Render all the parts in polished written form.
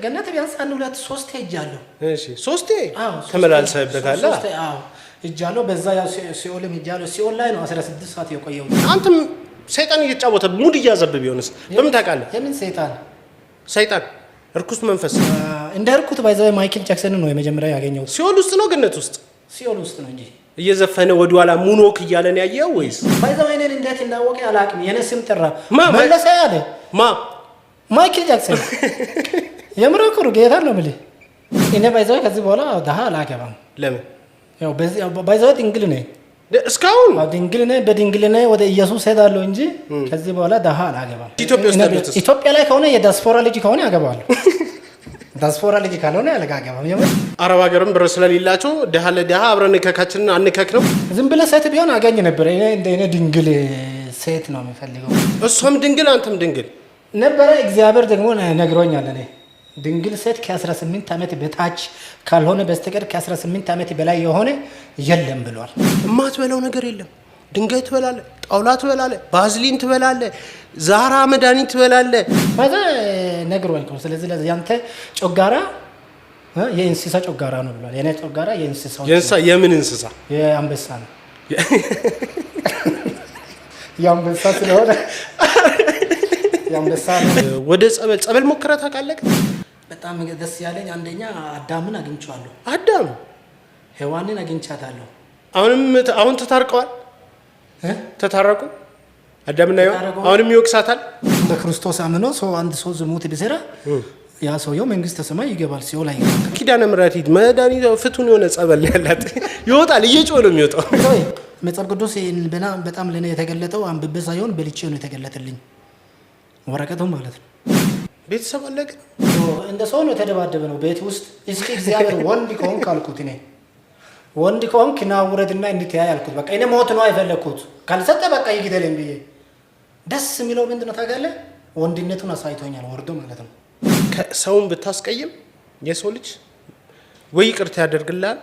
ገነት ቢያንስ 1 2 3 ሄጃለሁ እሺ 3 ተመላልሰህበታል አዎ ሄጃለሁ በዛ ያው ሲኦልም ሄጃለሁ ሲኦል ላይ ነው 16 ሰዓት የቆየው አንተም ሰይጣን እየጫወተ ሙድ እያዘበብ ቢሆንስ በምን ታውቃለህ የምን ሰይጣን እርኩስ መንፈስ እንደ እርኩት ባይዘው ማይክል ጃክሰን ነው የመጀመሪያ ያገኘው ሲኦል ውስጥ ነው ገነት ውስጥ ሲኦል ውስጥ ነው እንጂ እየዘፈነ ወዲዋላ ሙኖክ እያለን ያየው ወይስ ባይዘው እኔን እንዴት እንዳወቀ አላቅም የኔ ስም ጠራ መለሰ ያለ ማይክል ጃክሰን የምረኩሩ ጌታ ነው ማለት እኔ ባይዘው ከዚህ በኋላ ዳሃ አላገባም ለምን ያው በዚህ ባይዘው ድንግል ነኝ እስካሁን ድንግል ነኝ በድንግል ነኝ ወደ ኢየሱስ ሄዳለሁ እንጂ ከዚህ በኋላ ዳሃ አላገባም ኢትዮጵያ ላይ ከሆነ የዳስፖራ ልጅ ከሆነ ያገባሉ ዳስፖራ ልጅ ካልሆነ ያለጋገባም የምን አረብ ሀገርም ብር ስለሌላቸው ደሃ ለደሃ አብረን ከካችን አንከክ ነው ዝም ብለ ሴት ቢሆን አገኝ ነበር እኔ ድንግል ሴት ነው የሚፈልገው እሷም ድንግል አንተም ድንግል ነበር እግዚአብሔር ደግሞ ነግሮኛል እኔ ድንግል ሴት ከ18 ዓመት በታች ካልሆነ በስተቀር ከ18 ዓመት በላይ የሆነ የለም ብሏል ማትበላው ነገር የለም ድንጋይ ትበላለ ጣውላ ትበላለ ባዝሊን ትበላለ ዛራ መድኃኒት ትበላለ ማዘ ነግሮኝ ነው ስለዚህ ያንተ ጮጋራ የእንስሳ ጮጋራ ነው ብሏል የኔ ጮጋራ የእንስሳ የምን እንስሳ የአንበሳ ነው የአንበሳ ስለሆነ የአንበሳ ወደ ጸበል ሞክረህ ታውቃለህ በጣም ደስ ያለኝ አንደኛ አዳምን አግኝቻለሁ አዳም ሔዋንን አግኝቻታለሁ አሁን ተታርቀዋል ተታረቁ አዳምና ሔዋን አሁንም ይወቅሳታል በክርስቶስ አምኖ ሰው አንድ ሰው ዝሙት ቢሰራ ያ ሰውየው መንግስተ ሰማይ ይገባል ሲኦል አይገባም ኪዳነ ምሕረት መድኃኒት ፍቱን የሆነ ጸበል ያላት ይወጣል እየጮህ ነው የሚወጣው መጽሐፍ ቅዱስ በጣም ለኔ የተገለጠው አንብቤ ሳይሆን በልቼ ነው የተገለጠልኝ ወረቀቱ ማለት ነው ቤተሰብ አለቀ እንደ ሰው ነው የተደባደበ ነው ቤት ውስጥ እስኪ እግዚአብሔር ወንድ ከሆንክ አልኩት እኔ ወንድ ከሆንክ ና ውረድና እንድትያይ አልኩት በቃ እኔ ሞት ነው አይፈለኩት ካልሰጠ በቃ ይግደልኝ ብዬ ደስ የሚለው ምንድነው ታውቃለህ ወንድነቱን አሳይቶኛል ወርዶ ማለት ነው ሰውን ብታስቀይም የሰው ልጅ ወይ ይቅርታ ያደርግልሃል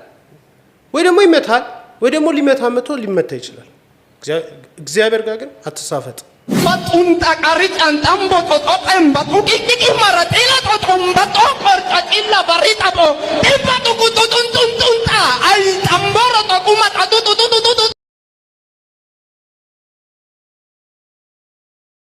ወይ ደግሞ ይመታል ወይ ደግሞ ሊመታ መቶ ሊመታ ይችላል እግዚአብሔር ጋር ግን አትሳፈጥ ማጡንጣ ቀሪጫ አንጣምቦ ጦጦም ባጡቂቂ ማራጤላ ጦጦም ባጦ ቆርጫጭላ በሪጣቦ ዲባጡ ቁጡጡንጡንጡንጣ አይ ጠምቦሮ ጦቁማ ጣጡጡጡጡ